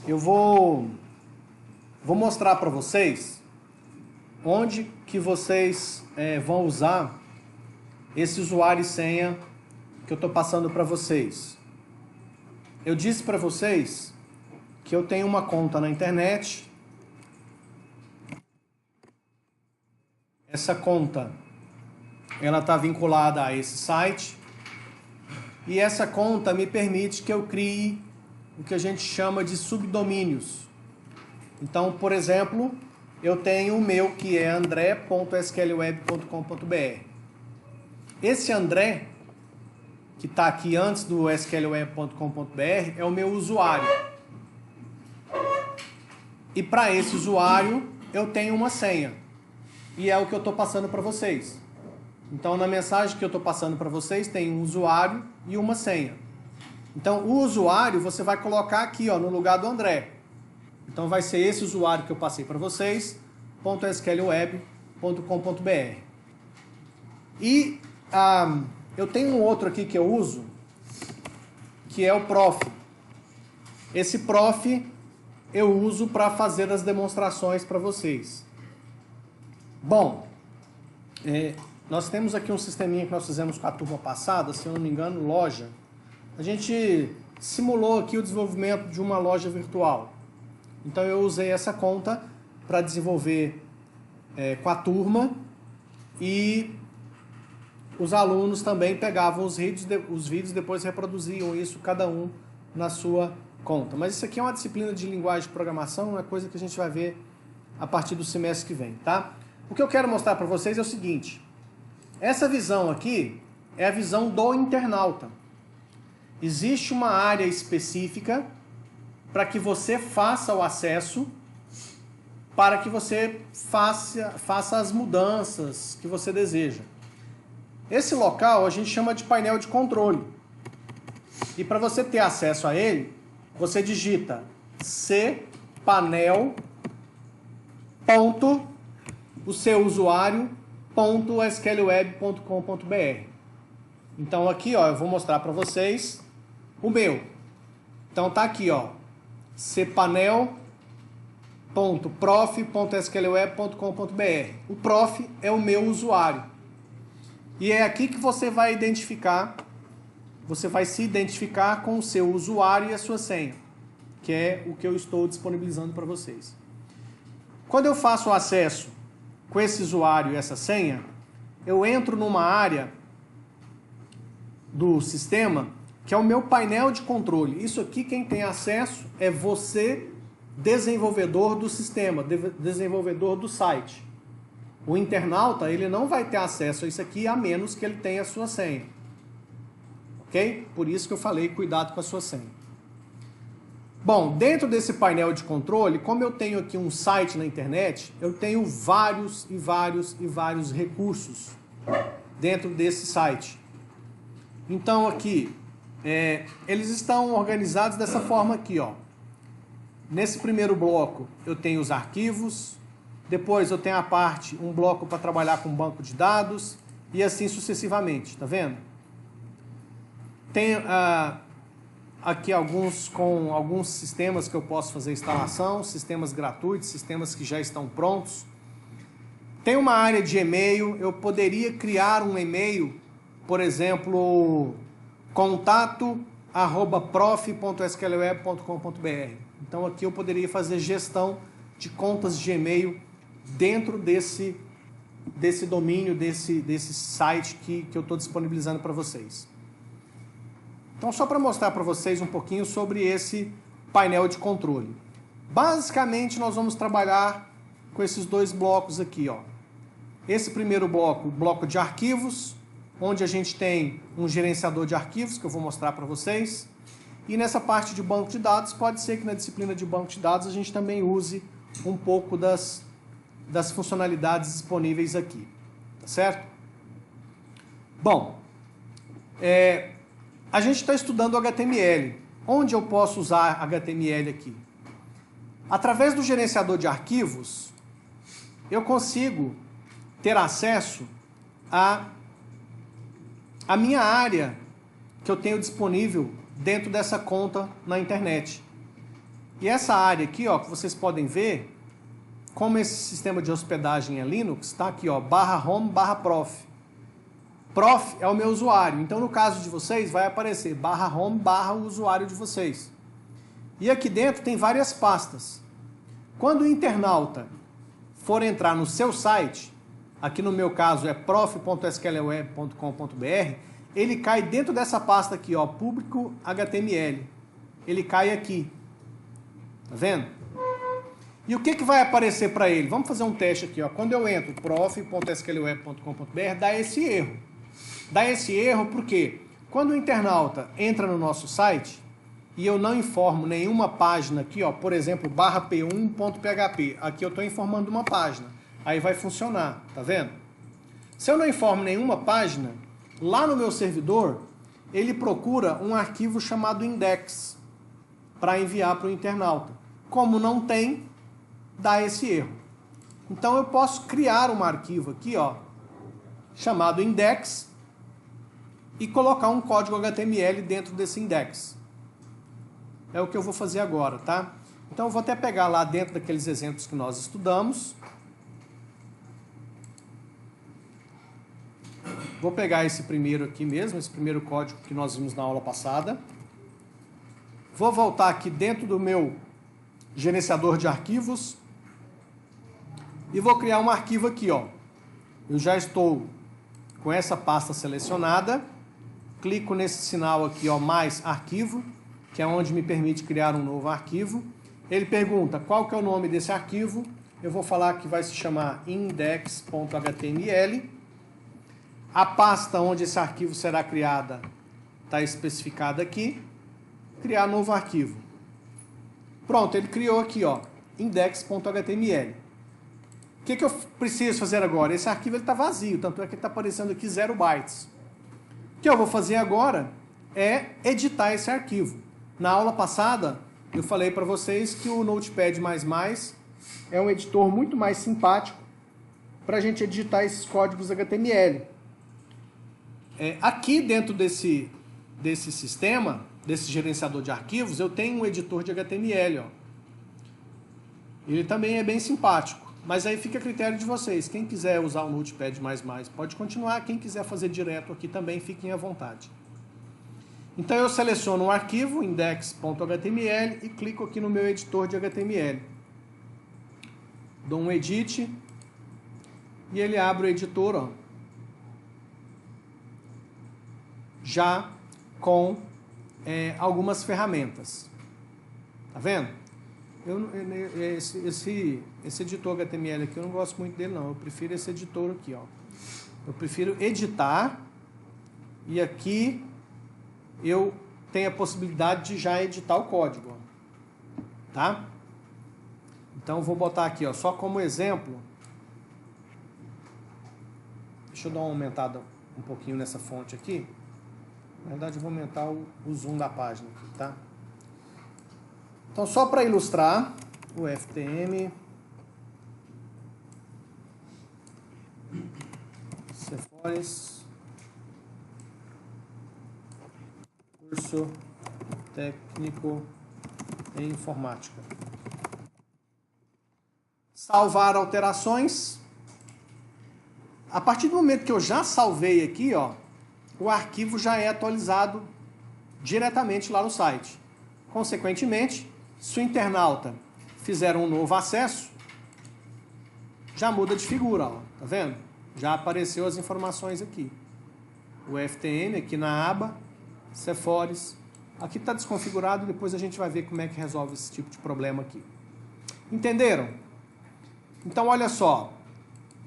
eu vou mostrar para vocês onde que vocês vão usar esse usuário e senha que eu estou passando para vocês. Eu disse para vocês que eu tenho uma conta na internet. Essa conta, ela está vinculada a esse site. E essa conta me permite que eu crie o que a gente chama de subdomínios. Então, por exemplo, eu tenho o meu que é andré.sqlweb.com.br. Esse André, que está aqui antes do sqlweb.com.br, é o meu usuário. E para esse usuário, eu tenho uma senha. E é o que eu estou passando para vocês. Então, na mensagem que eu estou passando para vocês, tem um usuário e uma senha. Então, o usuário você vai colocar aqui, ó, no lugar do André. Então, vai ser esse usuário que eu passei para vocês, .sqlweb.com.br. E eu tenho um outro aqui que eu uso, que é o prof. Esse prof eu uso para fazer as demonstrações para vocês. Bom, nós temos aqui um sisteminha que nós fizemos com a turma passada, se eu não me engano, loja. A gente simulou aqui o desenvolvimento de uma loja virtual. Então eu usei essa conta para desenvolver com a turma e os alunos também pegavam os vídeos, depois reproduziam isso cada um na sua conta. Mas isso aqui é uma disciplina de linguagem de programação, uma coisa que a gente vai ver a partir do semestre que vem, tá? O que eu quero mostrar para vocês é o seguinte. Essa visão aqui é a visão do internauta. Existe uma área específica para que você faça o acesso, para que você faça as mudanças que você deseja. Esse local a gente chama de painel de controle. E para você ter acesso a ele, você digita cpanel. O seu usuário.sqlweb.com.br. Então aqui, ó, eu vou mostrar para vocês o meu. Então tá aqui, ó, cpanel.prof.sqlweb.com.br. O prof é o meu usuário. E é aqui que você vai se identificar com o seu usuário e a sua senha, que é o que eu estou disponibilizando para vocês. Quando eu faço o acesso com esse usuário e essa senha, eu entro numa área do sistema que é o meu painel de controle. Isso aqui quem tem acesso é você, desenvolvedor do sistema, desenvolvedor do site. O internauta, ele não vai ter acesso a isso aqui a menos que ele tenha a sua senha. Ok? Por isso que eu falei, cuidado com a sua senha. Bom, dentro desse painel de controle, como eu tenho aqui um site na internet, eu tenho vários recursos dentro desse site. Então aqui, eles estão organizados dessa forma aqui, ó. Nesse primeiro bloco eu tenho os arquivos, depois eu tenho um bloco para trabalhar com banco de dados e assim sucessivamente, tá vendo? Tem aqui alguns sistemas que eu posso fazer instalação, sistemas gratuitos, sistemas que já estão prontos. Tem uma área de e-mail, eu poderia criar um e-mail, por exemplo, contato@prof.sqlweb.com.br. Então aqui eu poderia fazer gestão de contas de e-mail dentro desse domínio, desse site que eu estou disponibilizando para vocês. Então, só para mostrar para vocês um pouquinho sobre esse painel de controle. Basicamente, nós vamos trabalhar com esses dois blocos aqui, ó. Esse primeiro bloco, o bloco de arquivos, onde a gente tem um gerenciador de arquivos, que eu vou mostrar para vocês. E nessa parte de banco de dados, pode ser que na disciplina de banco de dados a gente também use um pouco das funcionalidades disponíveis aqui. Tá certo? Bom, a gente está estudando HTML. Onde eu posso usar HTML aqui? Através do gerenciador de arquivos, eu consigo ter acesso à minha área que eu tenho disponível dentro dessa conta na internet. E essa área aqui, ó, que vocês podem ver, como esse sistema de hospedagem é Linux, está aqui, ó, /home/prof. Prof é o meu usuário, então no caso de vocês vai aparecer /home/ o usuário de vocês. E aqui dentro tem várias pastas. Quando o internauta for entrar no seu site, aqui no meu caso é prof.sqlweb.com.br, ele cai dentro dessa pasta aqui, ó, público HTML. Ele cai aqui. Tá vendo? E o que vai aparecer para ele? Vamos fazer um teste aqui, ó. Quando eu entro prof.sqlweb.com.br, dá esse erro. Dá esse erro porque quando o internauta entra no nosso site e eu não informo nenhuma página aqui, ó, por exemplo, /p1.php, aqui eu estou informando uma página, aí vai funcionar, tá vendo? Se eu não informo nenhuma página, lá no meu servidor, ele procura um arquivo chamado index para enviar para o internauta. Como não tem, dá esse erro. Então eu posso criar um arquivo aqui, ó, chamado index, e colocar um código HTML dentro desse index. É o que eu vou fazer agora, tá? Então eu vou até pegar lá dentro daqueles exemplos que nós estudamos. Vou pegar esse primeiro aqui mesmo, esse primeiro código que nós vimos na aula passada. Vou voltar aqui dentro do meu gerenciador de arquivos e vou criar um arquivo aqui, ó. Eu já estou com essa pasta selecionada. Clico nesse sinal aqui, ó, mais arquivo, que é onde me permite criar um novo arquivo. Ele pergunta qual que é o nome desse arquivo. Eu vou falar que vai se chamar index.html. A pasta onde esse arquivo será criada está especificada aqui. Criar novo arquivo. Pronto, ele criou aqui, ó, index.html. O que eu preciso fazer agora? Esse arquivo está vazio, tanto é que ele está aparecendo aqui 0 bytes. O que eu vou fazer agora é editar esse arquivo. Na aula passada, eu falei para vocês que o Notepad++ é um editor muito mais simpático para a gente editar esses códigos HTML. Aqui dentro desse sistema, desse gerenciador de arquivos, eu tenho um editor de HTML. Ó. Ele também é bem simpático. Mas aí fica a critério de vocês. Quem quiser usar o Notepad++ pode continuar. Quem quiser fazer direto aqui também, fiquem à vontade. Então eu seleciono um arquivo, index.html, e clico aqui no meu editor de HTML. Dou um edit e ele abre o editor, ó, já com algumas ferramentas. Tá vendo? Esse editor HTML aqui eu não gosto muito dele não, eu prefiro esse editor aqui, ó. Eu prefiro editar e aqui eu tenho a possibilidade de já editar o código, ó. Tá? Então eu vou botar aqui, ó, só como exemplo. Deixa eu dar uma aumentada um pouquinho nessa fonte aqui. Na verdade eu vou aumentar o zoom da página aqui, tá? Então, só para ilustrar, o FTM, Cephores, curso técnico em informática. Salvar alterações. A partir do momento que eu já salvei aqui, ó, o arquivo já é atualizado diretamente lá no site. Consequentemente, se o internauta fizer um novo acesso, já muda de figura, ó, tá vendo? Já apareceu as informações aqui. O FTM aqui na aba, Cephores. Aqui está desconfigurado, depois a gente vai ver como é que resolve esse tipo de problema aqui. Entenderam? Então, olha só.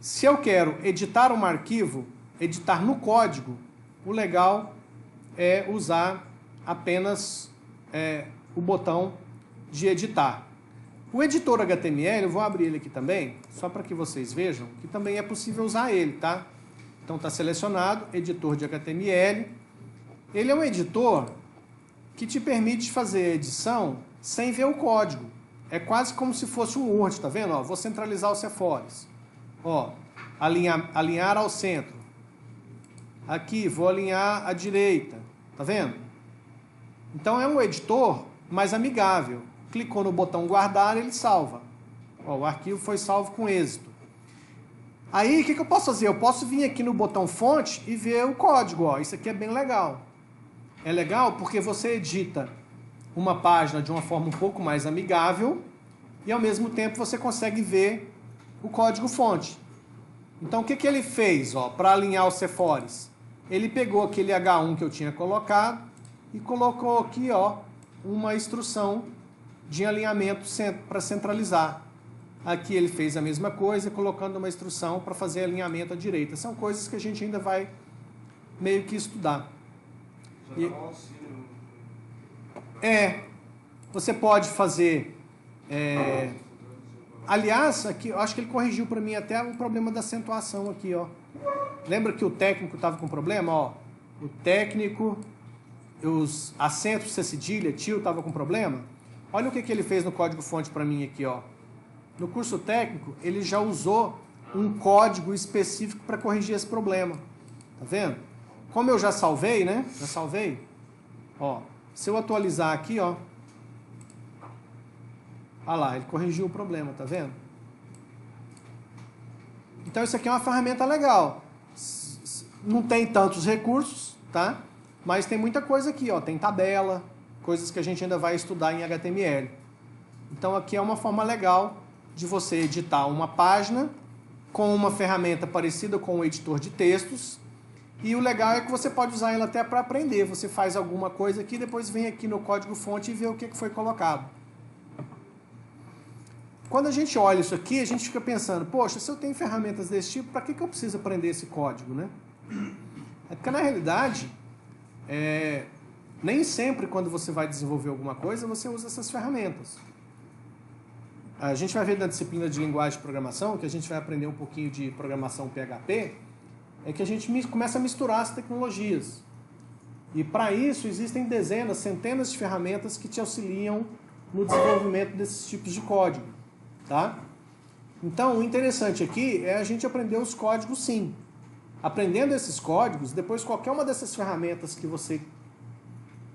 Se eu quero editar um arquivo, editar no código, o legal é usar apenas o botão de editar. O editor HTML, eu vou abrir ele aqui também, só para que vocês vejam que também é possível usar ele, tá? Então está selecionado, editor de HTML. Ele é um editor que te permite fazer edição sem ver o código. É quase como se fosse um Word, tá vendo? Ó, vou centralizar os Cephores. Ó, alinhar ao centro. Aqui, vou alinhar à direita. Tá vendo? Então é um editor mais amigável. clicou no botão guardar, ele salva. Ó, o arquivo foi salvo com êxito. Aí, o que eu posso fazer? Eu posso vir aqui no botão fonte e ver o código. Ó. Isso aqui é bem legal. É legal porque você edita uma página de uma forma um pouco mais amigável e, ao mesmo tempo, você consegue ver o código fonte. Então, o que ele fez para alinhar os cefores? Ele pegou aquele H1 que eu tinha colocado e colocou aqui uma instrução de alinhamento para centralizar. Aqui ele fez a mesma coisa, colocando uma instrução para fazer alinhamento à direita. São coisas que a gente ainda vai meio que estudar. Você pode fazer... Aliás, aqui, eu acho que ele corrigiu para mim até o problema da acentuação aqui. Lembra que o técnico estava com problema? O técnico, os acentos, C cedilha, tio estava com problema. Olha o que ele fez no código-fonte para mim aqui. No curso técnico, ele já usou um código específico para corrigir esse problema. Tá vendo? Como eu já salvei, né? Já salvei. Se eu atualizar aqui, olha lá, ele corrigiu o problema, tá vendo? Então isso aqui é uma ferramenta legal. Não tem tantos recursos, tá? Mas tem muita coisa aqui, tem tabela, coisas que a gente ainda vai estudar em HTML. Então aqui é uma forma legal de você editar uma página com uma ferramenta parecida com o editor de textos. E o legal é que você pode usar ela até para aprender. Você faz alguma coisa aqui, depois vem aqui no código-fonte e vê o que foi colocado. Quando a gente olha isso aqui, a gente fica pensando, poxa, se eu tenho ferramentas desse tipo, para que eu preciso aprender esse código, né? É porque, na realidade, nem sempre quando você vai desenvolver alguma coisa, você usa essas ferramentas. A gente vai ver na disciplina de linguagem de programação, que a gente vai aprender um pouquinho de programação PHP, é que a gente começa a misturar as tecnologias. E para isso existem dezenas, centenas de ferramentas que te auxiliam no desenvolvimento desses tipos de código. Tá? Então, o interessante aqui é a gente aprender os códigos, sim. Aprendendo esses códigos, depois qualquer uma dessas ferramentas que você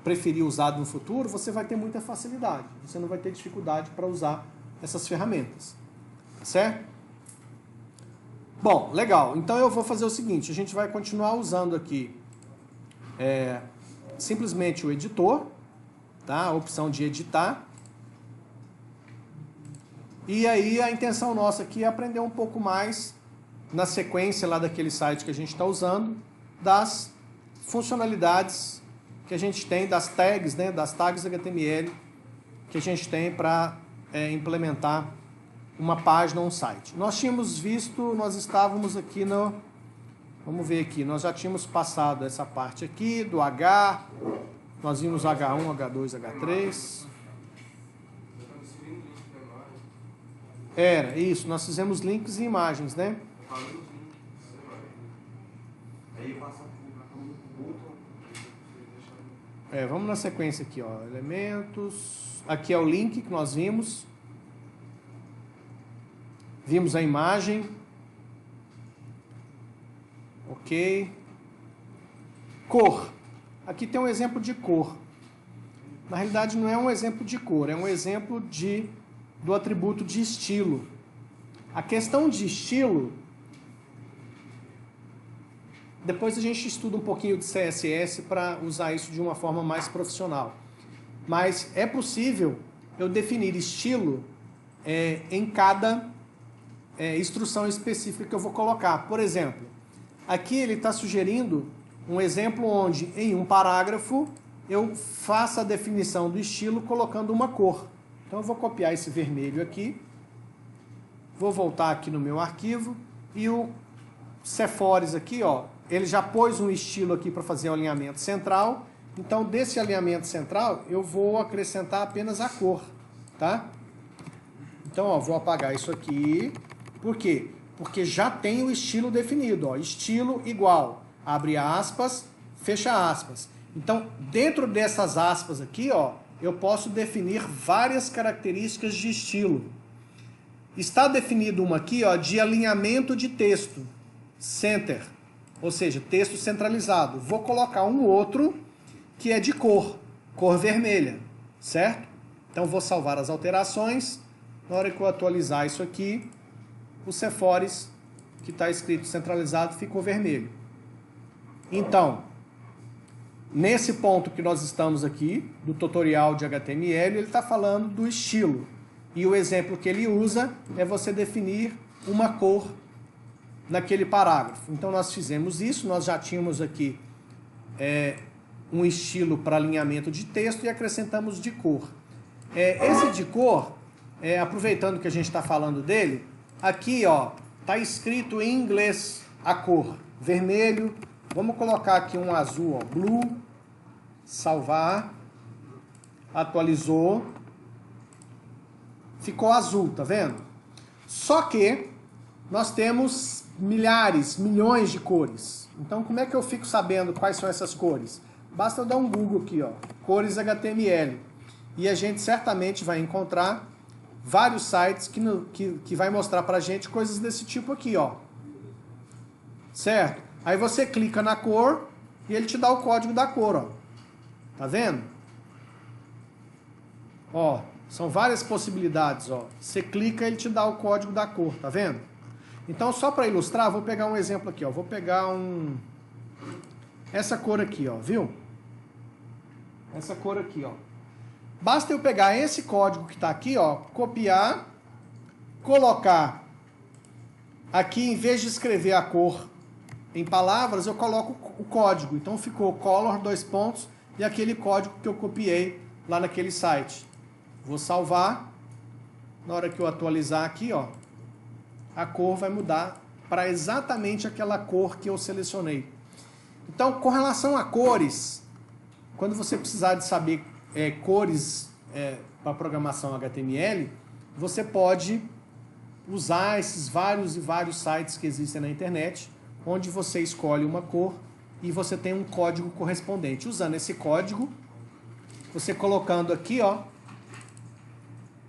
preferir usar no futuro, você vai ter muita facilidade. Você não vai ter dificuldade para usar essas ferramentas. Certo? Bom, legal. Então eu vou fazer o seguinte, a gente vai continuar usando aqui simplesmente o editor, tá? A opção de editar. E aí a intenção nossa aqui é aprender um pouco mais na sequência lá daquele site que a gente está usando, das funcionalidades que a gente tem, das tags, né, das tags HTML que a gente tem para implementar uma página ou um site. Nós tínhamos visto, nós estávamos aqui no... Vamos ver aqui, nós já tínhamos passado essa parte aqui do H, nós vimos H1, H2, H3... Era, isso, nós fizemos links e imagens, né? Vamos na sequência aqui, elementos. Aqui é o link que nós vimos. Vimos a imagem. Ok. Cor. Aqui tem um exemplo de cor. Na realidade não é um exemplo de cor, é um exemplo do atributo de estilo. A questão de estilo, depois a gente estuda um pouquinho de CSS para usar isso de uma forma mais profissional. Mas é possível eu definir estilo em cada instrução específica que eu vou colocar. Por exemplo, aqui ele está sugerindo um exemplo onde em um parágrafo eu faça a definição do estilo colocando uma cor. Então eu vou copiar esse vermelho aqui, vou voltar aqui no meu arquivo e o Cefores aqui, ele já pôs um estilo aqui para fazer o alinhamento central. Então desse alinhamento central eu vou acrescentar apenas a cor, tá? Então vou apagar isso aqui. Por quê? Porque já tem o estilo definido, estilo igual, abre aspas, fecha aspas. Então dentro dessas aspas aqui, eu posso definir várias características de estilo. Está definido uma aqui, de alinhamento de texto, center, ou seja, texto centralizado. Vou colocar um outro que é de cor vermelha, certo? Então vou salvar as alterações. Na hora que eu atualizar isso aqui, o CFORES, que está escrito centralizado, ficou vermelho. Então, nesse ponto que nós estamos aqui, do tutorial de HTML, ele está falando do estilo. E o exemplo que ele usa é você definir uma cor naquele parágrafo. Então nós fizemos isso, nós já tínhamos aqui um estilo para alinhamento de texto e acrescentamos de cor. Esse de cor, aproveitando que a gente está falando dele, aqui está escrito em inglês a cor vermelho. Vamos colocar aqui um azul, blue, salvar, atualizou, ficou azul, tá vendo? Só que nós temos milhares, milhões de cores. Então como é que eu fico sabendo quais são essas cores? Basta eu dar um Google aqui, cores HTML. E a gente certamente vai encontrar vários sites que vai mostrar pra gente coisas desse tipo aqui, certo? Aí você clica na cor e ele te dá o código da cor, tá vendo? São várias possibilidades, Você clica e ele te dá o código da cor, tá vendo? Então, só para ilustrar, vou pegar um exemplo aqui, Vou pegar essa cor aqui, viu? Essa cor aqui, Basta eu pegar esse código que está aqui, copiar, colocar aqui, em vez de escrever a cor em palavras, eu coloco o código. Então ficou color, e aquele código que eu copiei lá naquele site. Vou salvar. Na hora que eu atualizar aqui, a cor vai mudar para exatamente aquela cor que eu selecionei. Então, com relação a cores, quando você precisar de saber cores para programação HTML, você pode usar esses vários e vários sites que existem na internet, onde você escolhe uma cor e você tem um código correspondente. Usando esse código, você colocando aqui,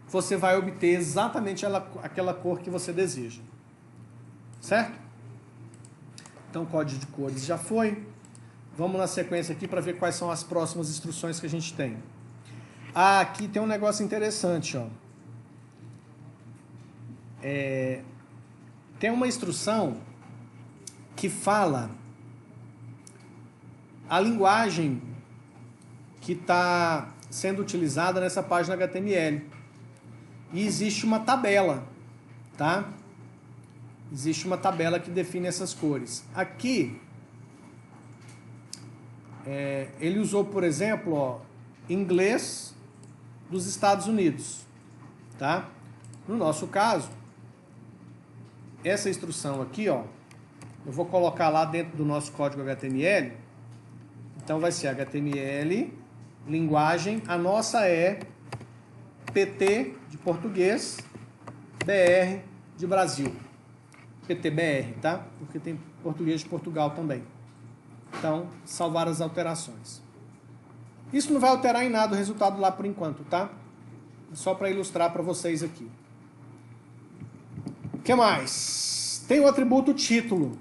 você vai obter exatamente aquela cor que você deseja. Certo? Então o código de cores já foi. Vamos na sequência aqui para ver quais são as próximas instruções que a gente tem. Aqui tem um negócio interessante, Tem uma instrução que fala a linguagem que está sendo utilizada nessa página HTML. E existe uma tabela, tá? Existe uma tabela que define essas cores. Aqui, ele usou, por exemplo, inglês dos Estados Unidos, tá? No nosso caso, essa instrução aqui, eu vou colocar lá dentro do nosso código HTML. Então vai ser HTML, linguagem, a nossa é PT de português, BR de Brasil. PTBR, tá? Porque tem português de Portugal também. Então, salvar as alterações. Isso não vai alterar em nada o resultado lá por enquanto, tá? Só para ilustrar para vocês aqui. O que mais? Tem o atributo título.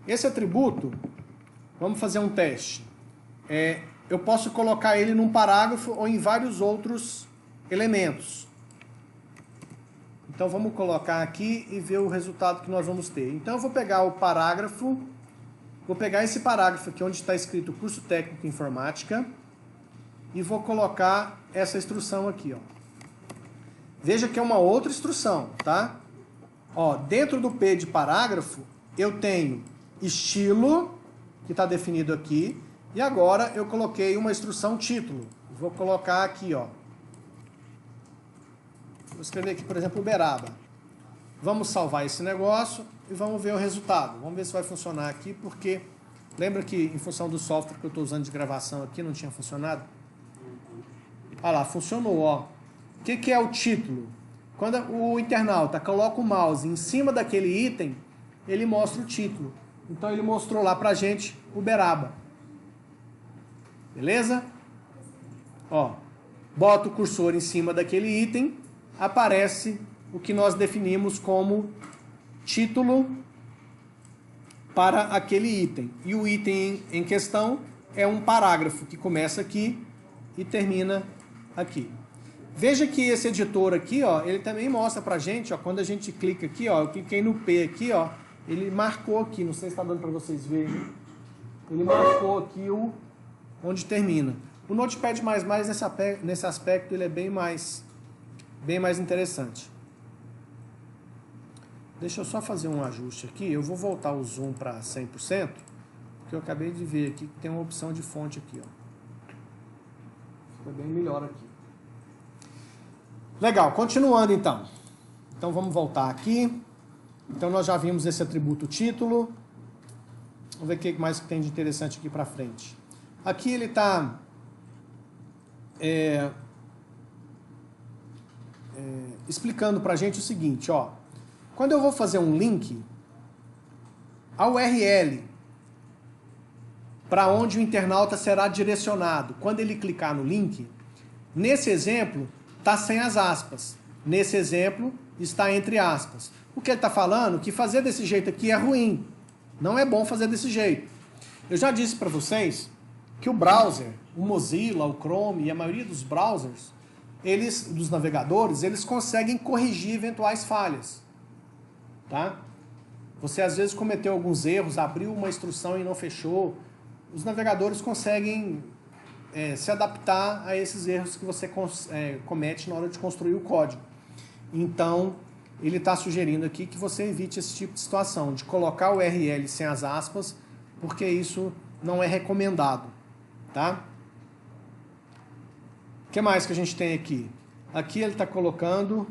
Esse atributo, vamos fazer um teste. Eu posso colocar ele num parágrafo ou em vários outros elementos. Então vamos colocar aqui e ver o resultado que nós vamos ter. Então eu vou pegar o parágrafo, vou pegar esse parágrafo aqui onde está escrito Curso Técnico em Informática e vou colocar essa instrução aqui, Veja que é uma outra instrução, tá? Dentro do P de parágrafo eu tenho estilo, que está definido aqui, e agora eu coloquei uma instrução título. Vou colocar aqui, Vou escrever aqui, por exemplo, Uberaba. Vamos salvar esse negócio e vamos ver o resultado. Vamos ver se vai funcionar aqui, porque lembra que em função do software que eu estou usando de gravação aqui não tinha funcionado? Olha lá, funcionou, O que é o título? Quando o internauta coloca o mouse em cima daquele item, ele mostra o título. Então ele mostrou lá pra gente Uberaba. Beleza? Bota o cursor em cima daquele item, aparece o que nós definimos como título para aquele item. E o item em questão é um parágrafo que começa aqui e termina aqui. Veja que esse editor aqui, ó, ele também mostra pra gente, ó, quando a gente clica aqui, ó, eu cliquei no P aqui, ó, ele marcou aqui, não sei se está dando para vocês verem, ele marcou aqui onde termina. O Notepad++, nesse aspecto, ele é bem mais interessante. Deixa eu só fazer um ajuste aqui, eu vou voltar o zoom para 100%, porque eu acabei de ver aqui que tem uma opção de fonte aqui, ó. Fica bem melhor aqui. Legal, continuando então. Então vamos voltar aqui. Então nós já vimos esse atributo título. Vamos ver o que mais tem de interessante aqui para frente. Aqui ele está explicando para a gente o seguinte, ó. Quando eu vou fazer um link, a URL para onde o internauta será direcionado, quando ele clicar no link, nesse exemplo está sem as aspas. Nesse exemplo está entre aspas. O que ele está falando? Que fazer desse jeito aqui é ruim. Não é bom fazer desse jeito. Eu já disse para vocês que o browser, o Mozilla, o Chrome e a maioria dos browsers, dos navegadores, eles conseguem corrigir eventuais falhas. Tá? Você às vezes cometeu alguns erros, abriu uma instrução e não fechou. Os navegadores conseguem se adaptar a esses erros que você comete na hora de construir o código. Então, ele está sugerindo aqui que você evite esse tipo de situação, de colocar o URL sem as aspas, porque isso não é recomendado. Tá? O que mais que a gente tem aqui? Aqui ele está colocando...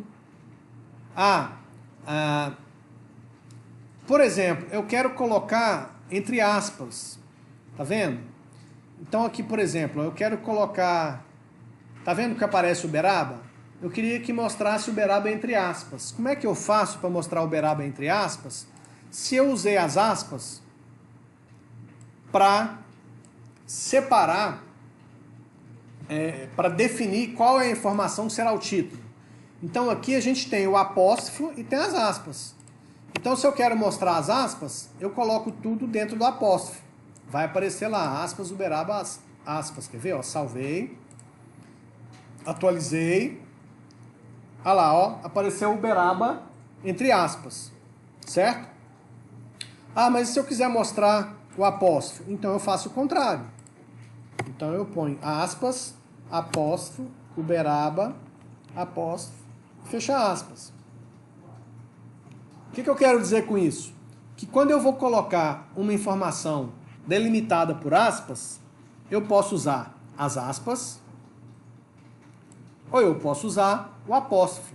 por exemplo, eu quero colocar entre aspas. Tá vendo? Então aqui, por exemplo, eu quero colocar... Tá vendo que aparece Uberaba? Eu queria que mostrasse Uberaba entre aspas. Como é que eu faço para mostrar Uberaba entre aspas? Se eu usei as aspas para separar, para definir qual é a informação que será o título. Então aqui a gente tem o apóstrofo e tem as aspas. Então se eu quero mostrar as aspas, eu coloco tudo dentro do apóstrofo. Vai aparecer lá, aspas, Uberaba, aspas. Quer ver? Ó, salvei. Atualizei. Olha lá, ó, apareceu Uberaba entre aspas. Certo? Mas se eu quiser mostrar o apóstrofo, então eu faço o contrário. Então eu ponho aspas, apóstrofo, Uberaba, apóstrofo, fecha aspas. O que eu quero dizer com isso? Que quando eu vou colocar uma informação delimitada por aspas, eu posso usar as aspas ou eu posso usar o apóstrofo.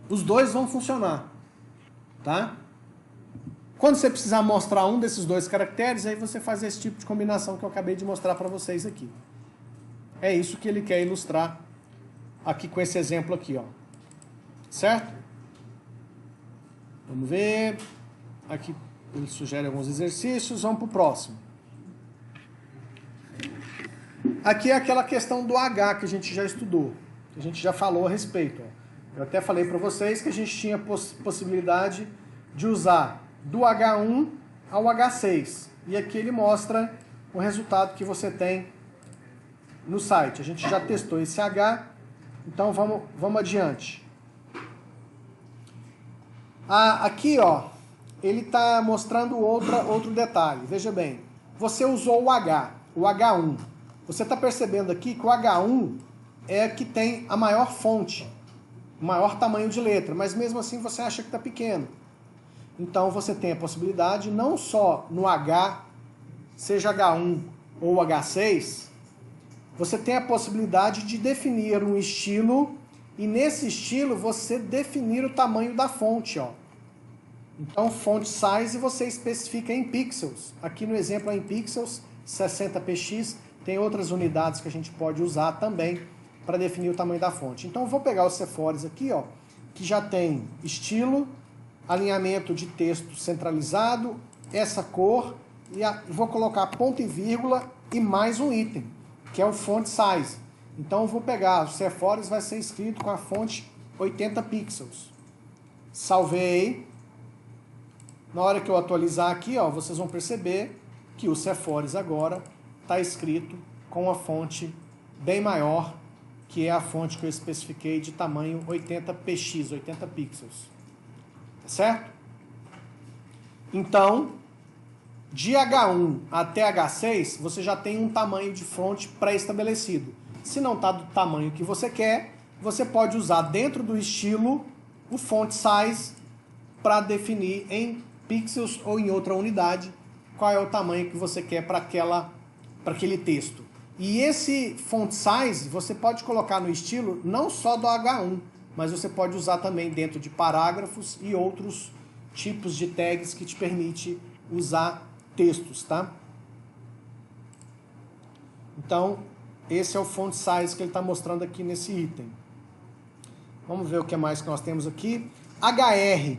Os dois vão funcionar, tá? Quando você precisar mostrar um desses dois caracteres, aí você faz esse tipo de combinação que eu acabei de mostrar para vocês aqui. É isso que ele quer ilustrar aqui com esse exemplo aqui, ó. Certo? Vamos ver. Aqui ele sugere alguns exercícios. Vamos para o próximo. Aqui é aquela questão do H que a gente já estudou, que a gente já falou a respeito. Eu até falei para vocês que a gente tinha possibilidade de usar do H1 ao H6. E aqui ele mostra o resultado que você tem no site. A gente já testou esse H, então vamos adiante. Aqui, ó, ele está mostrando outro detalhe. Veja bem, você usou o H, o H1. Você está percebendo aqui que o H1 é que tem a maior fonte, o maior tamanho de letra, mas mesmo assim você acha que está pequeno. Então você tem a possibilidade, não só no H, seja H1 ou H6, você tem a possibilidade de definir um estilo e nesse estilo você definir o tamanho da fonte, ó. Então, font size você especifica em pixels. Aqui no exemplo é em pixels, 60px. Tem outras unidades que a gente pode usar também para definir o tamanho da fonte. Então, eu vou pegar o Cephores aqui, ó, que já tem estilo, alinhamento de texto centralizado, essa cor, e vou colocar ponto e vírgula e mais um item, que é o font size. Então, eu vou pegar, o Cephores vai ser escrito com a fonte 80 pixels. Salvei. Na hora que eu atualizar aqui, ó, vocês vão perceber que o Cephores agora está escrito com a fonte bem maior que é a fonte que eu especifiquei de tamanho 80px, 80 pixels. Tá certo? Então, de H1 até H6, você já tem um tamanho de fonte pré-estabelecido. Se não está do tamanho que você quer, você pode usar dentro do estilo o font size para definir em pixels ou em outra unidade qual é o tamanho que você quer para aquele texto. E esse font size você pode colocar no estilo não só do H1, mas você pode usar também dentro de parágrafos e outros tipos de tags que te permite usar textos, tá? Então, esse é o font size que ele está mostrando aqui nesse item. Vamos ver o que mais que nós temos aqui. HR.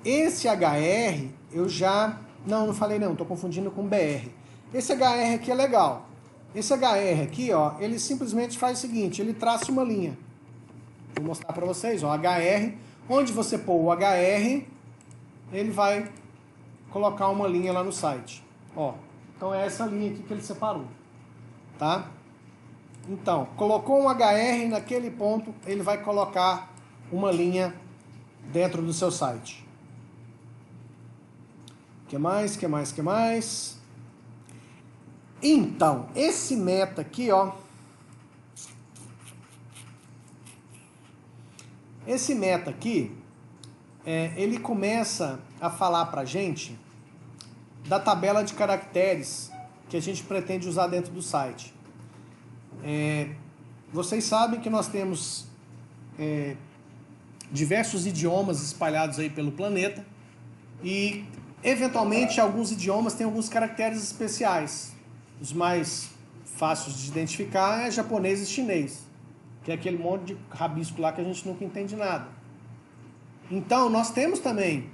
Esse HR, eu já... Não falei não, estou confundindo com BR. Esse HR aqui é legal. Esse HR aqui, ó, ele simplesmente faz o seguinte, ele traça uma linha. Vou mostrar para vocês, ó, HR. Onde você pôr o HR, ele vai colocar uma linha lá no site. Ó, então é essa linha aqui que ele separou. Tá? Então, colocou um HR naquele ponto, ele vai colocar uma linha dentro do seu site. Que mais? Então, esse meta aqui, ó. Esse meta aqui, ele começa a falar pra gente da tabela de caracteres que a gente pretende usar dentro do site. Vocês sabem que nós temos diversos idiomas espalhados aí pelo planeta e, eventualmente, alguns idiomas têm alguns caracteres especiais. Os mais fáceis de identificar é japonês e chinês, que é aquele monte de rabisco lá que a gente nunca entende nada. Então, nós temos também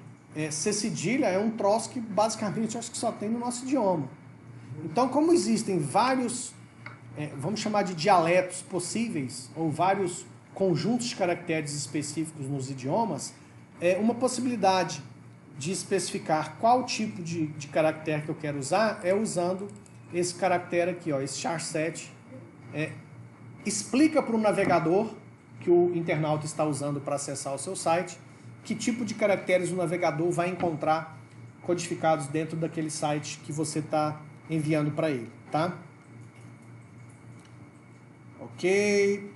C cedilha, é um troço que basicamente acho que só tem no nosso idioma. Então, como existem vários, vamos chamar de dialetos possíveis, ou vários conjuntos de caracteres específicos nos idiomas, uma possibilidade de especificar qual tipo de caractere que eu quero usar é usando esse caractere aqui, ó, esse char7. Explica para o navegador que o internauta está usando para acessar o seu site que tipo de caracteres o navegador vai encontrar codificados dentro daquele site que você está enviando para ele, tá? Ok.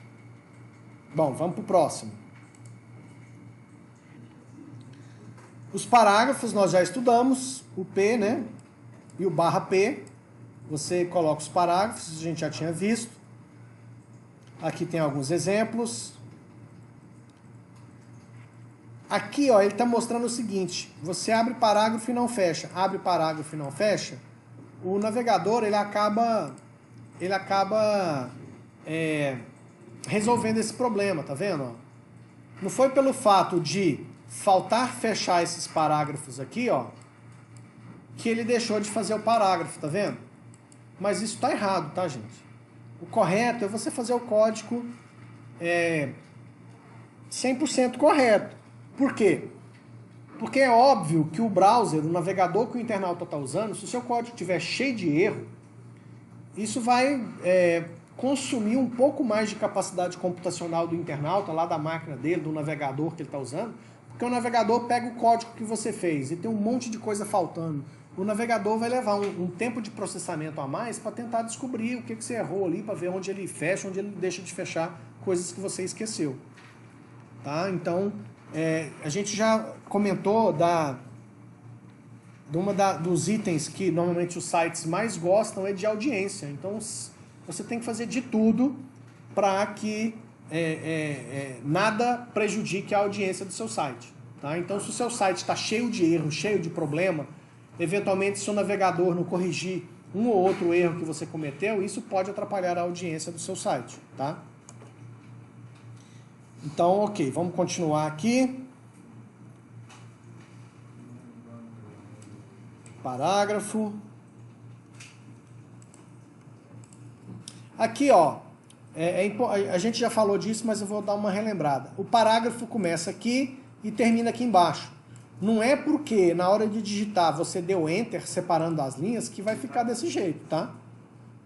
Bom, vamos para o próximo. Os parágrafos nós já estudamos, o P, né? E o /P. Você coloca os parágrafos, a gente já tinha visto. Aqui tem alguns exemplos. Aqui, ó, ele está mostrando o seguinte, você abre parágrafo e não fecha, abre parágrafo e não fecha, o navegador ele acaba resolvendo esse problema, tá vendo? Não foi pelo fato de faltar fechar esses parágrafos aqui, ó, que ele deixou de fazer o parágrafo, tá vendo? Mas isso está errado, tá, gente? O correto é você fazer o código 100% correto. Por quê? Porque é óbvio que o browser, o navegador que o internauta está usando, se o seu código estiver cheio de erro, isso vai consumir um pouco mais de capacidade computacional do internauta, lá da máquina dele, do navegador que ele está usando, porque o navegador pega o código que você fez e tem um monte de coisa faltando. O navegador vai levar um tempo de processamento a mais para tentar descobrir o que você errou ali, para ver onde ele fecha, onde ele deixa de fechar coisas que você esqueceu. Tá? Então, a gente já comentou dos itens que normalmente os sites mais gostam é de audiência. Então, você tem que fazer de tudo para que nada prejudique a audiência do seu site. Tá? Então, se o seu site está cheio de erro, cheio de problema, eventualmente, se o navegador não corrigir um ou outro erro que você cometeu, isso pode atrapalhar a audiência do seu site. Tá? Então, ok, vamos continuar aqui. Parágrafo. Aqui, ó, a gente já falou disso, mas eu vou dar uma relembrada. O parágrafo começa aqui e termina aqui embaixo. Não é porque na hora de digitar você deu Enter separando as linhas que vai ficar desse jeito, tá?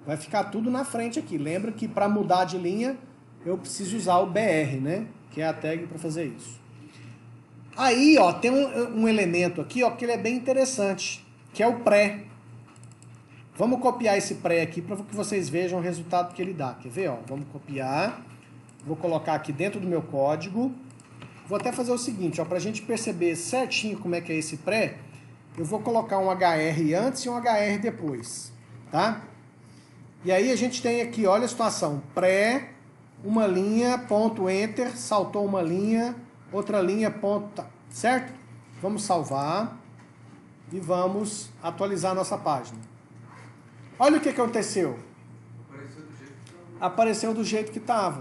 Vai ficar tudo na frente aqui. Lembra que para mudar de linha eu preciso usar o BR, né? Que é a tag para fazer isso. Aí, ó, tem um elemento aqui, ó, que ele é bem interessante, que é o pré. Vamos copiar esse pré aqui para que vocês vejam o resultado que ele dá. Quer ver, ó? Vamos copiar. Vou colocar aqui dentro do meu código. Vou até fazer o seguinte, ó, para a gente perceber certinho como é que é esse pré, eu vou colocar um HR antes e um HR depois, tá? E aí a gente tem aqui, olha a situação, pré, uma linha, ponto, enter, saltou uma linha, outra linha, ponto, tá, certo? Vamos salvar e vamos atualizar a nossa página. Olha o que aconteceu. Apareceu do jeito que estava,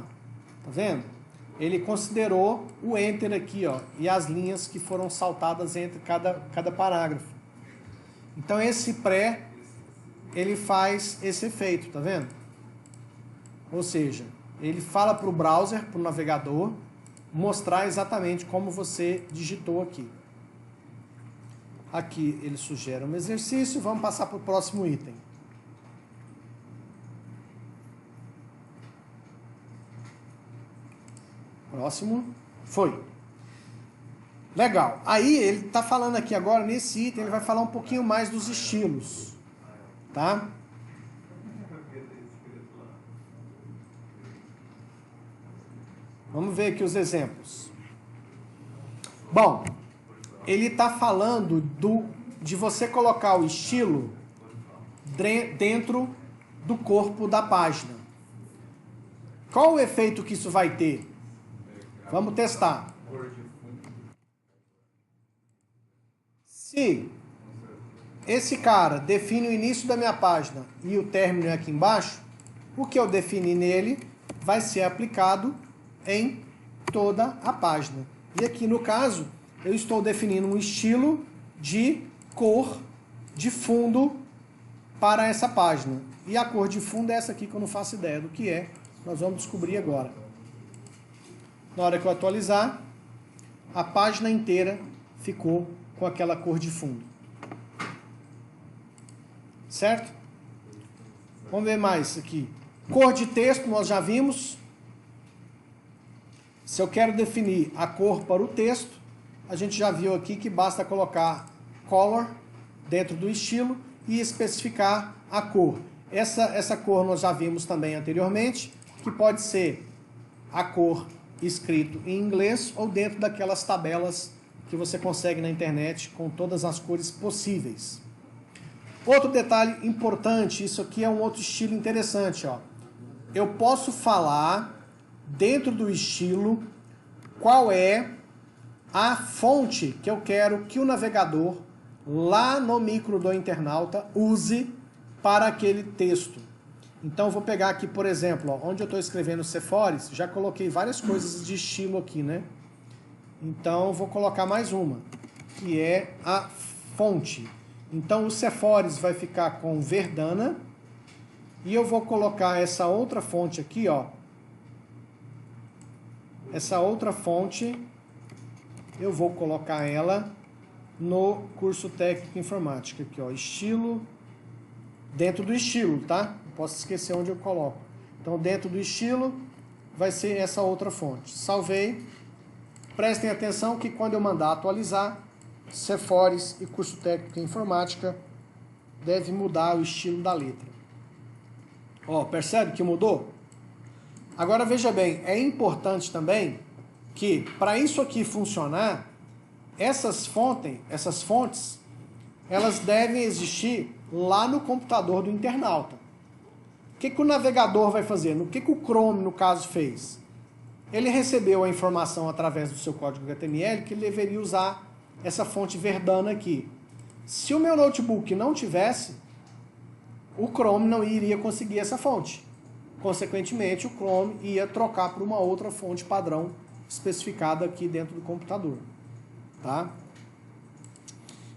tá vendo? Ele considerou o enter aqui, ó, e as linhas que foram saltadas entre cada parágrafo. Então esse pré, ele faz esse efeito, tá vendo? Ou seja, ele fala para o browser, para o navegador, mostrar exatamente como você digitou aqui. Aqui ele sugere um exercício, vamos passar para o próximo item. Próximo. Foi. Legal. Aí ele está falando aqui agora, nesse item, ele vai falar um pouquinho mais dos estilos. Tá? Vamos ver aqui os exemplos. Bom, ele está falando de você colocar o estilo dentro do corpo da página. Qual o efeito que isso vai ter? Vamos testar. Se esse cara define o início da minha página e o término é aqui embaixo, o que eu defini nele vai ser aplicado em toda a página. E aqui no caso, eu estou definindo um estilo de cor de fundo para essa página. E a cor de fundo é essa aqui que eu não faço ideia do que é. Nós vamos descobrir agora. Na hora que eu atualizar, a página inteira ficou com aquela cor de fundo. Certo? Vamos ver mais aqui. Cor de texto, nós já vimos. Se eu quero definir a cor para o texto, a gente já viu aqui que basta colocar color dentro do estilo e especificar a cor. Essa cor nós já vimos também anteriormente, que pode ser a cor escrito em inglês ou dentro daquelas tabelas que você consegue na internet com todas as cores possíveis. Outro detalhe importante, isso aqui é um outro estilo interessante, ó. Eu posso falar dentro do estilo qual é a fonte que eu quero que o navegador lá no micro do internauta use para aquele texto. Então, eu vou pegar aqui, por exemplo, ó, onde eu estou escrevendo Cephores, já coloquei várias coisas de estilo aqui, né? Então, vou colocar mais uma, que é a fonte. Então, o Cephores vai ficar com Verdana, e eu vou colocar essa outra fonte aqui, ó. Essa outra fonte, eu vou colocar ela no curso técnico informática, aqui, ó, estilo, dentro do estilo, tá? Posso esquecer onde eu coloco. Então, dentro do estilo, vai ser essa outra fonte. Salvei. Prestem atenção que quando eu mandar atualizar, Cephores e curso técnico em informática deve mudar o estilo da letra. Ó, percebe que mudou? Agora, veja bem, é importante também que, para isso aqui funcionar, essas fontes, elas devem existir lá no computador do internauta. O que o navegador vai fazer? O que o Chrome, no caso, fez? Ele recebeu a informação através do seu código HTML que ele deveria usar essa fonte Verdana aqui. Se o meu notebook não tivesse, o Chrome não iria conseguir essa fonte. Consequentemente, o Chrome ia trocar por uma outra fonte padrão especificada aqui dentro do computador. Tá?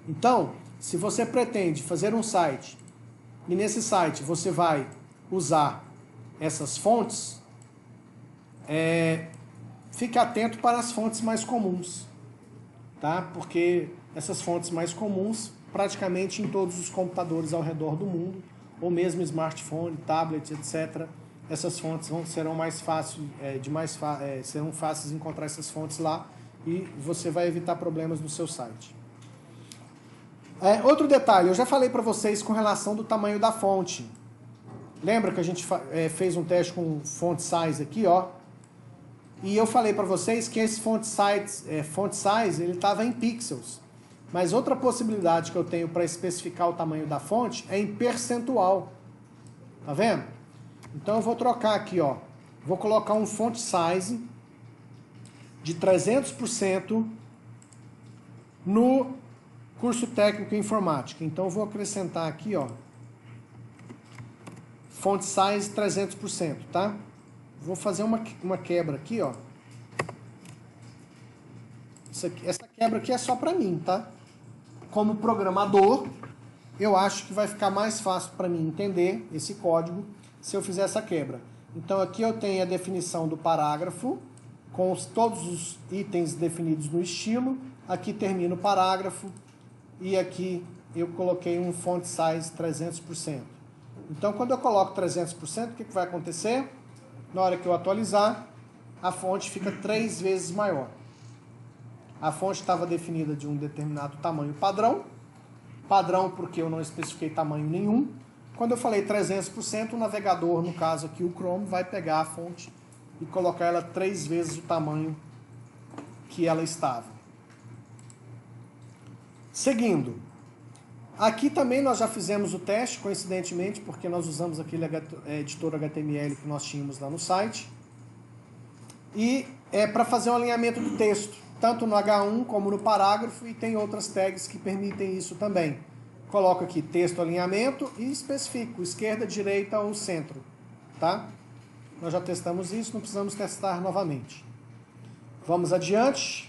Então, se você pretende fazer um site e nesse site você vai usar essas fontes, fique atento para as fontes mais comuns, tá? Porque essas fontes mais comuns, praticamente em todos os computadores ao redor do mundo, ou mesmo smartphone, tablet, etc., essas fontes serão mais fáceis, serão fáceis de encontrar essas fontes lá e você vai evitar problemas no seu site. Outro detalhe, eu já falei para vocês com relação do tamanho da fonte. Lembra que a gente fez um teste com font size aqui, ó? E eu falei para vocês que esse font size ele estava em pixels. Mas outra possibilidade que eu tenho para especificar o tamanho da fonte é em percentual. Tá vendo? Então eu vou trocar aqui, ó. Vou colocar um font size de 300% no curso técnico em informática. Então eu vou acrescentar aqui, ó, font size 300%, tá? Vou fazer uma quebra aqui, ó. Essa quebra aqui é só para mim, tá? Como programador, eu acho que vai ficar mais fácil para mim entender esse código se eu fizer essa quebra. Então aqui eu tenho a definição do parágrafo, com todos os itens definidos no estilo. Aqui termina o parágrafo e aqui eu coloquei um font size 300%. Então quando eu coloco 300%, o que vai acontecer? Na hora que eu atualizar, a fonte fica 3 vezes maior. A fonte estava definida de um determinado tamanho padrão. Padrão porque eu não especifiquei tamanho nenhum. Quando eu falei 300%, o navegador, no caso aqui o Chrome, vai pegar a fonte e colocar ela 3 vezes o tamanho que ela estava. Seguindo. Aqui também nós já fizemos o teste, coincidentemente, porque nós usamos aquele editor HTML que nós tínhamos lá no site. E é para fazer um alinhamento do texto, tanto no H1 como no parágrafo, e tem outras tags que permitem isso também. Coloco aqui texto alinhamento e especifico esquerda, direita ou centro. Tá? Nós já testamos isso, não precisamos testar novamente. Vamos adiante.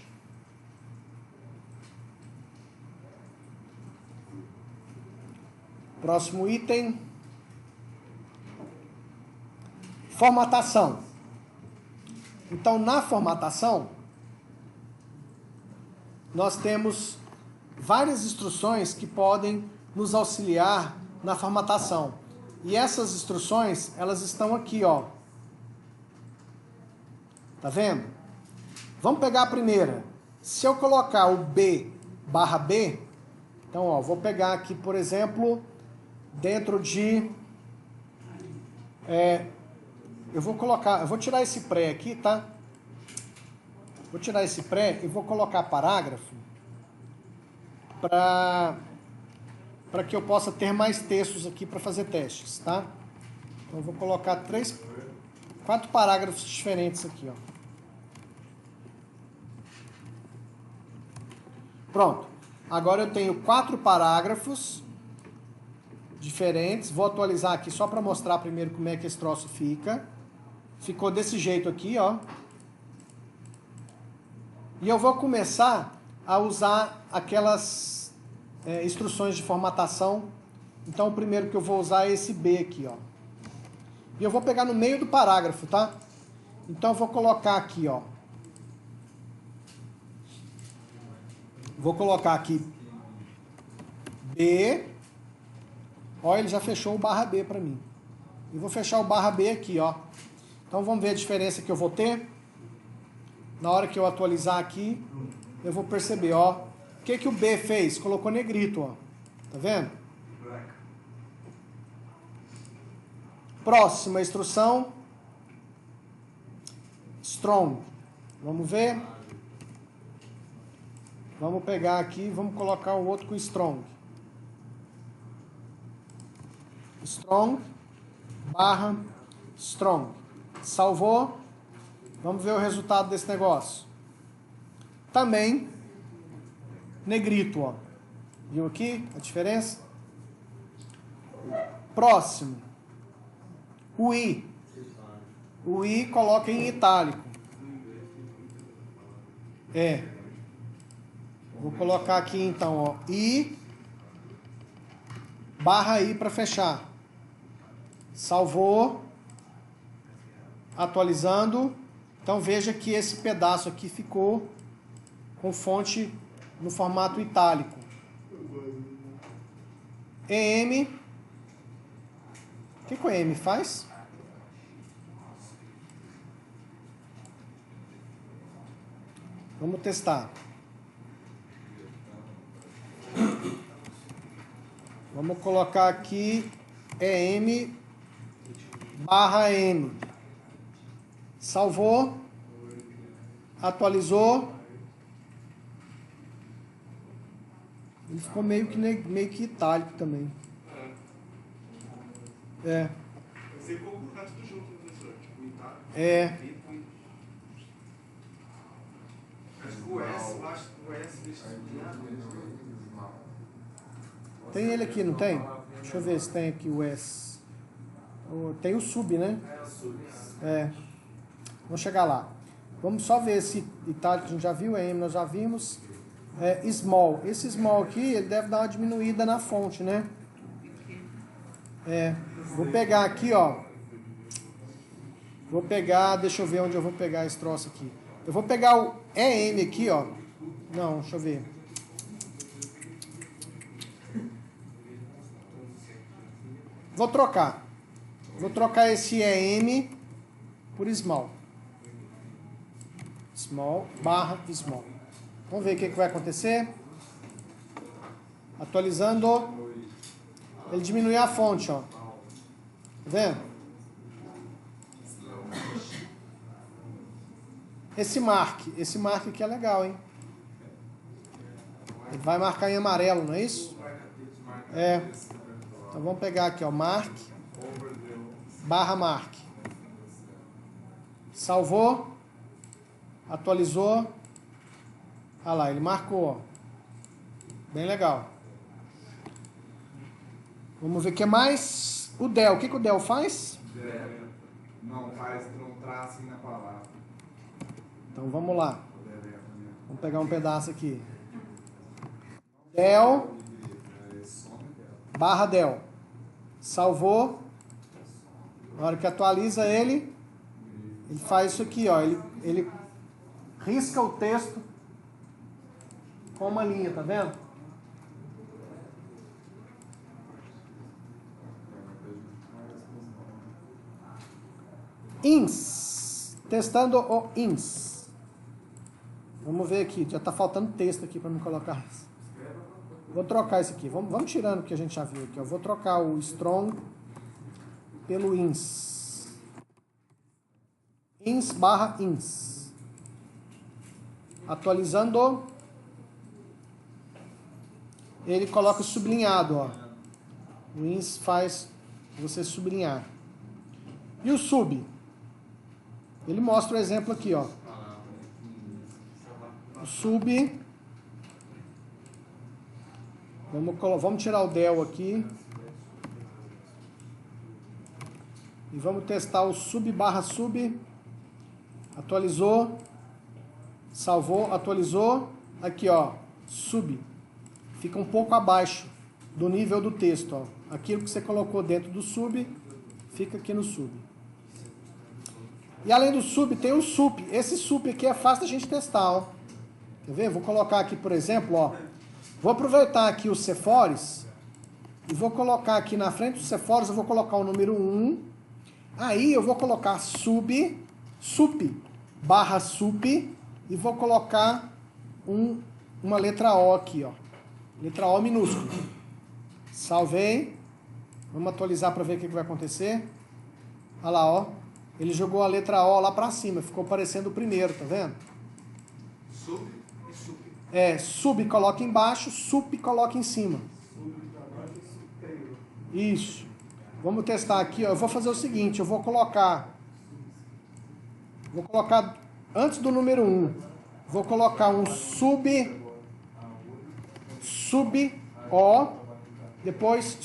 Próximo item. Formatação. Então, na formatação, nós temos várias instruções que podem nos auxiliar na formatação. E essas instruções, elas estão aqui, ó. Tá vendo? Vamos pegar a primeira. Se eu colocar o B/B, então, ó, vou pegar aqui, por exemplo, dentro de... eu vou tirar esse pré aqui, tá? Vou tirar esse pré e vou colocar parágrafo para que eu possa ter mais textos aqui para fazer testes, tá? Então eu vou colocar 4 parágrafos diferentes aqui, ó. Pronto. Agora eu tenho 4 parágrafos diferentes. Vou atualizar aqui só para mostrar primeiro como é que esse troço fica. Ficou desse jeito aqui, ó. E eu vou começar a usar aquelas instruções de formatação. Então o primeiro que eu vou usar é esse B aqui, ó. E eu vou pegar no meio do parágrafo, tá? Então eu vou colocar aqui, ó. Vou colocar aqui B. Ó, ele já fechou o /B para mim. E vou fechar o /B aqui, ó. Então vamos ver a diferença que eu vou ter. Na hora que eu atualizar aqui, eu vou perceber, ó. O que o B fez? Colocou negrito, ó. Tá vendo? Próxima instrução. Strong. Vamos ver. Vamos pegar aqui, vamos colocar o outro com strong. Strong / strong. Salvou. Vamos ver o resultado desse negócio. Também negrito, ó. Viu aqui a diferença? Próximo. O I. O I coloca em itálico. Vou colocar aqui então, ó, I /I para fechar. Salvou. Atualizando. Então veja que esse pedaço aqui ficou com fonte no formato itálico. EM. O que o EM faz? Vamos testar. Vamos colocar aqui EM barra M. Salvou. Atualizou. Ele ficou meio que itálico também. É. Você colocar tudo junto, professor. Tipo, itálico. É. Acho que o S, eu acho que o S deixa sublinhado. Tem ele aqui, não tem? Deixa eu ver se tem aqui o S. Tem o sub, né? É, o sub. É. Vamos chegar lá. Vamos só ver esse itálico, a gente já viu, M nós já vimos. Small. Esse small aqui, ele deve dar uma diminuída na fonte, né? Vou pegar aqui, ó. Vou pegar, deixa eu ver onde eu vou pegar esse troço aqui. Eu vou pegar o EM aqui, ó. Não, deixa eu ver. Vou trocar. Vou trocar esse EM por small. Small barra small. Vamos ver o que vai acontecer. Atualizando. Ele diminui a fonte, ó. Tá vendo? Esse mark aqui é legal, hein? Ele vai marcar em amarelo, não é isso? É. Então vamos pegar aqui, ó, mark barra mark. Salvou. Atualizou. Olha lá, ele marcou, ó. Bem legal. Vamos ver o que mais. O del, o que o del faz? Não traça na palavra. Então vamos lá. Vamos pegar um pedaço aqui. Del barra del. Salvou. Na hora que atualiza ele faz isso aqui, ó. Ele risca o texto com uma linha, tá vendo? Ins. Testando o ins. Vamos ver aqui. Já está faltando texto aqui para me colocar. Vou trocar isso aqui. Vamos tirando o que a gente já viu aqui. Eu vou trocar o strong pelo ins. Ins barra ins. Atualizando. Ele coloca sublinhado, ó. O ins faz você sublinhar. E o sub? Ele mostra o exemplo aqui, ó. O sub. Vamos tirar o del aqui. E vamos testar o sub barra sub. Atualizou. Salvou, atualizou. Aqui, ó. Sub. Fica um pouco abaixo do nível do texto, ó. Aquilo que você colocou dentro do sub, fica aqui no sub. E além do sub, tem o sup. Esse sup aqui é fácil da gente testar, ó. Quer ver? Vou colocar aqui, por exemplo, ó. Vou aproveitar aqui os Cephores e vou colocar aqui na frente dos Cephores, eu vou colocar o número 1. Aí eu vou colocar sup barra sup e vou colocar uma letra O aqui, ó. Letra O minúscula. Salvei. Vamos atualizar para ver o que vai acontecer. Olha lá, ó. Ele jogou a letra O lá para cima. Ficou parecendo o primeiro, tá vendo? Sub e sup. Sub coloca embaixo, sup coloca em cima. Sub para baixo e superior. Isso. Vamos testar aqui, ó. Eu vou fazer o seguinte, eu vou colocar antes do número 1, vou colocar um sub O, depois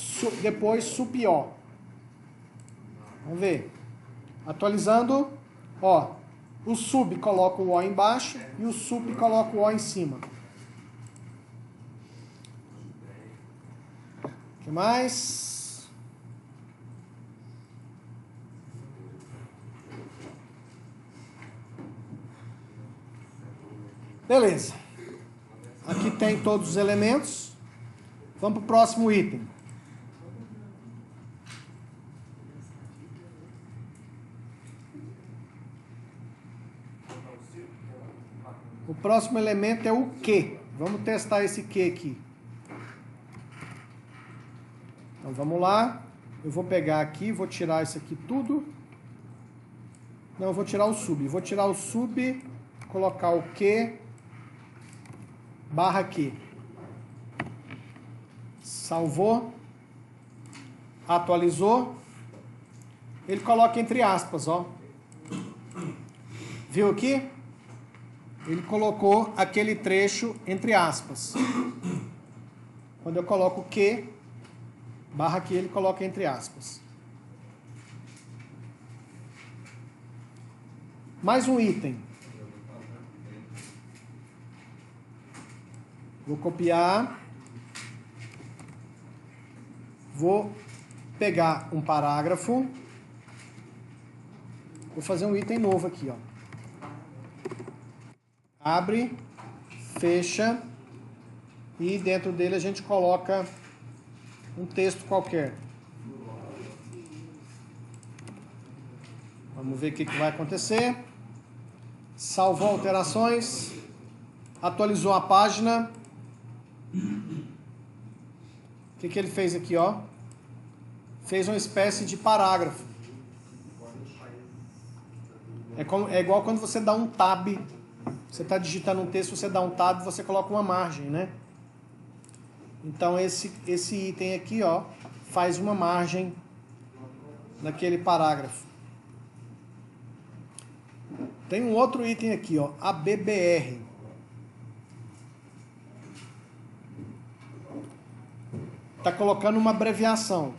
sup O. Vamos ver. Atualizando, ó. O sub coloca o O embaixo e o sup coloca o O em cima. O que mais? Beleza. Aqui tem todos os elementos. Vamos para o próximo item. O próximo elemento é o que. Vamos testar esse que aqui. Então vamos lá. Eu vou pegar aqui, vou tirar isso aqui tudo. Não, eu vou tirar o sub. Vou tirar o sub, colocar o que barra que. Salvou. Atualizou. Ele coloca entre aspas, ó. Viu aqui? Ele colocou aquele trecho entre aspas. Quando eu coloco que, barra que, ele coloca entre aspas. Mais um item. Vou copiar. Vou pegar um parágrafo. Vou fazer um item novo aqui, ó. Abre, fecha e dentro dele a gente coloca um texto qualquer. Vamos ver o que vai acontecer. Salvou alterações. Atualizou a página. O que ele fez aqui, ó? Fez uma espécie de parágrafo. É igual quando você dá um tab. Você está digitando um texto, você dá um tab, você coloca uma margem, né? Então esse item aqui, ó, faz uma margem naquele parágrafo. Tem um outro item aqui, ó, ABBR. Tá colocando uma abreviação.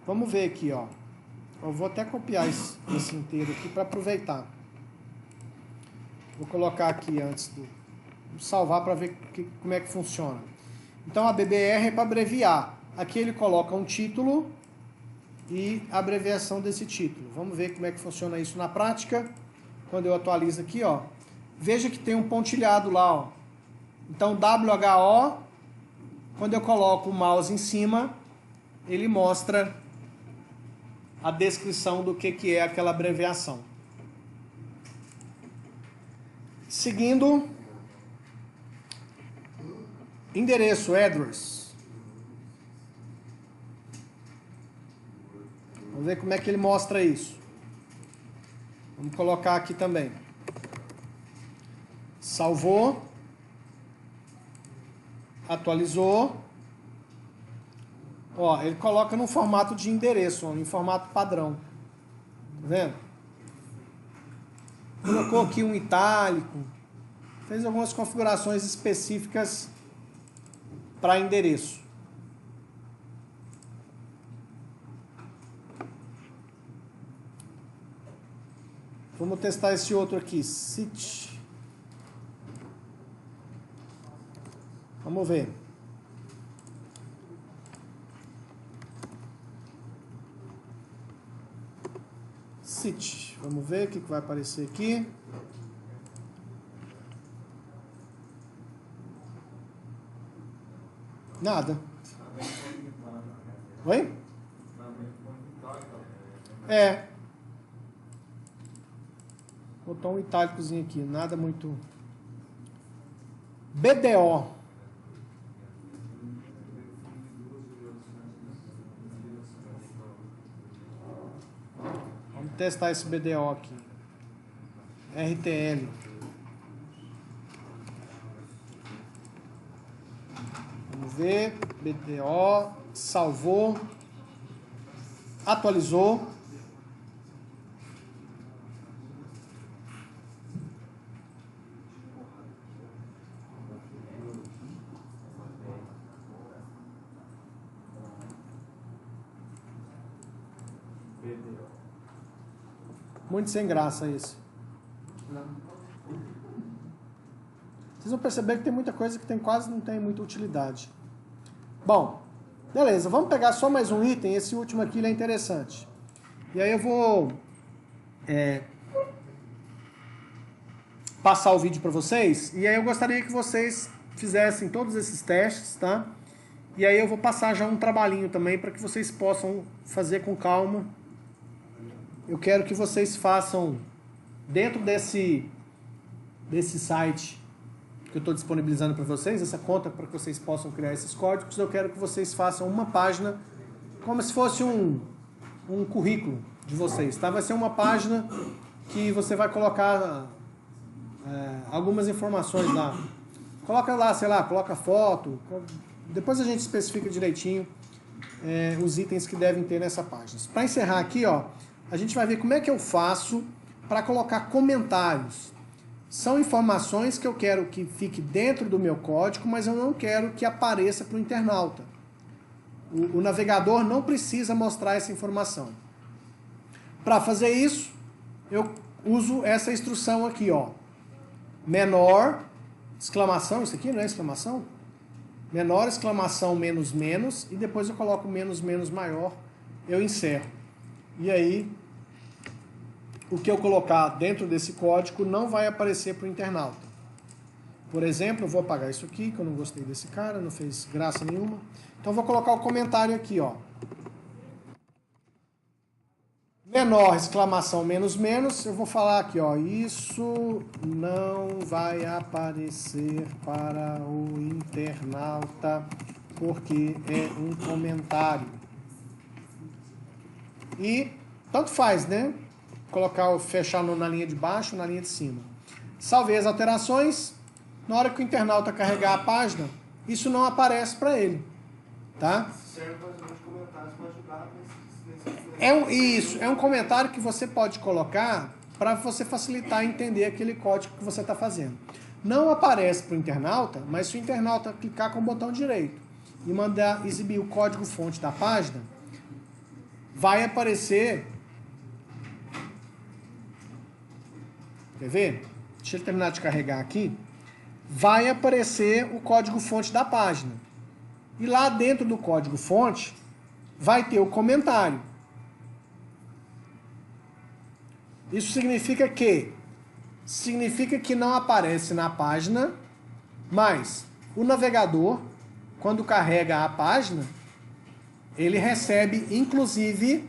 Vamos ver aqui, ó. Eu vou até copiar esse inteiro aqui para aproveitar. Vou colocar aqui antes do salvar para ver como é que funciona. Então a BBR é para abreviar. Aqui ele coloca um título e a abreviação desse título. Vamos ver como é que funciona isso na prática. Quando eu atualizo aqui, ó, veja que tem um pontilhado lá, ó. Então WHO, quando eu coloco o mouse em cima, ele mostra a descrição do que é aquela abreviação. Seguindo, endereço, address. Vamos ver como é que ele mostra isso. Vamos colocar aqui também. Salvou. Atualizou. Ó, ele coloca no formato de endereço, ó, em formato padrão. Tá vendo? Colocou aqui um itálico. Fez algumas configurações específicas para endereço. Vamos testar esse outro aqui, City. Vamos ver. City. Vamos ver o que vai aparecer aqui. Nada. Oi? É. Botou um itálicozinho aqui, nada muito. BDO. Vamos testar esse BDO aqui. RTL. Vamos ver. BDO. Salvou. Atualizou. Muito sem graça esse. Vocês vão perceber que tem muita coisa que quase não tem muita utilidade. Bom, beleza, vamos pegar só mais um item. Esse último aqui ele é interessante. E aí eu vou passar o vídeo para vocês. E aí eu gostaria que vocês fizessem todos esses testes, tá? E aí eu vou passar já um trabalhinho também para que vocês possam fazer com calma. Eu quero que vocês façam dentro desse desse site que eu estou disponibilizando para vocês, essa conta para que vocês possam criar esses códigos, eu quero que vocês façam uma página como se fosse um currículo de vocês, tá? Vai ser uma página que você vai colocar algumas informações lá. Coloca lá, sei lá, coloca foto, depois a gente especifica direitinho os itens que devem ter nessa página. Para encerrar aqui, ó, a gente vai ver como é que eu faço para colocar comentários. São informações que eu quero que fique dentro do meu código, mas eu não quero que apareça para o internauta. O navegador não precisa mostrar essa informação. Para fazer isso, eu uso essa instrução aqui, ó. Menor, exclamação, isso aqui não é exclamação? Menor, exclamação, menos, menos, e depois eu coloco menos, menos, maior, eu encerro. E aí, o que eu colocar dentro desse código não vai aparecer para o internauta. Por exemplo, eu vou apagar isso aqui, que eu não gostei desse cara, não fez graça nenhuma. Então, eu vou colocar o comentário aqui, ó. Menor, exclamação, menos, menos. Eu vou falar aqui, ó. Isso não vai aparecer para o internauta, porque é um comentário. E tanto faz, né? Colocar, fechar na linha de baixo, na linha de cima. Salvei as alterações. Na hora que o internauta carregar a página, isso não aparece para ele. Tá? Serve para os comentários para ajudar Isso, é um comentário que você pode colocar para você facilitar entender aquele código que você está fazendo. Não aparece para o internauta, mas se o internauta clicar com o botão direito e mandar exibir o código-fonte da página, vai aparecer. Quer ver? Deixa ele terminar de carregar aqui. Vai aparecer o código-fonte da página. E lá dentro do código-fonte vai ter o comentário. Isso significa que não aparece na página, mas o navegador, quando carrega a página, ele recebe, inclusive,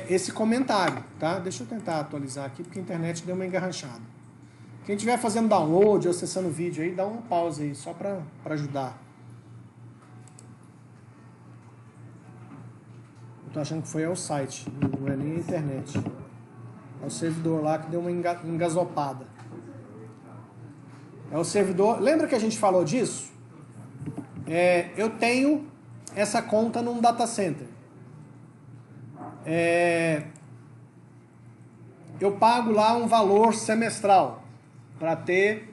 esse comentário, tá? Deixa eu tentar atualizar aqui, porque a internet deu uma engarranchada. Quem estiver fazendo download ou acessando o vídeo aí, dá uma pausa aí, só para ajudar. Eu tô achando que foi ao site, não é nem a internet. É o servidor lá que deu uma engasopada. É o servidor... Lembra que a gente falou disso? Eu tenho essa conta num data center. Eu pago lá um valor semestral para ter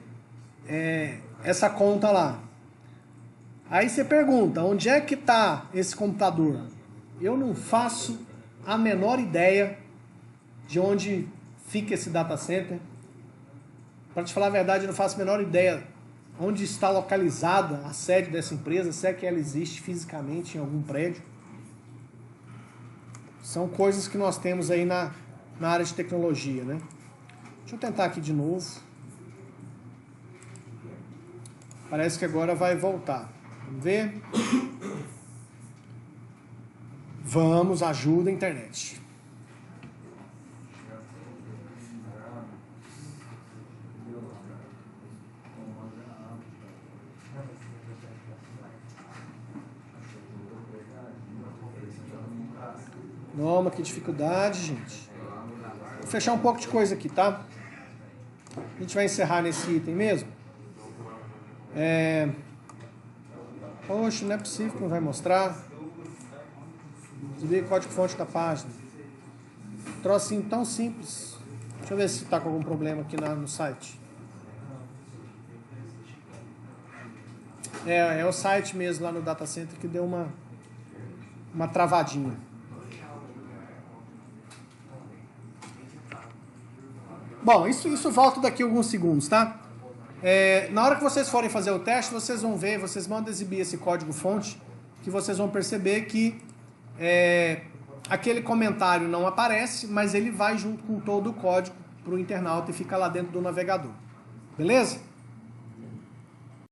essa conta lá. Aí você pergunta, onde é que está esse computador? Eu não faço a menor ideia de onde fica esse data center. Para te falar a verdade, eu não faço a menor ideia onde está localizada a sede dessa empresa, se é que ela existe fisicamente em algum prédio. São coisas que nós temos aí na área de tecnologia, né? Deixa eu tentar aqui de novo. Parece que agora vai voltar. Vamos ver? Vamos, ajuda a internet. Nossa, que dificuldade, gente. Vou fechar um pouco de coisa aqui, tá? A gente vai encerrar nesse item mesmo. Poxa, não é possível que não vai mostrar. Exibir código-fonte da página. Trocinho tão simples. Deixa eu ver se está com algum problema aqui no site. É o site mesmo lá no data center que deu uma travadinha. Bom, isso volta daqui a alguns segundos, tá? Na hora que vocês forem fazer o teste, vocês vão ver, vocês mandam exibir esse código-fonte, que vocês vão perceber que aquele comentário não aparece, mas ele vai junto com todo o código para o internauta e fica lá dentro do navegador. Beleza?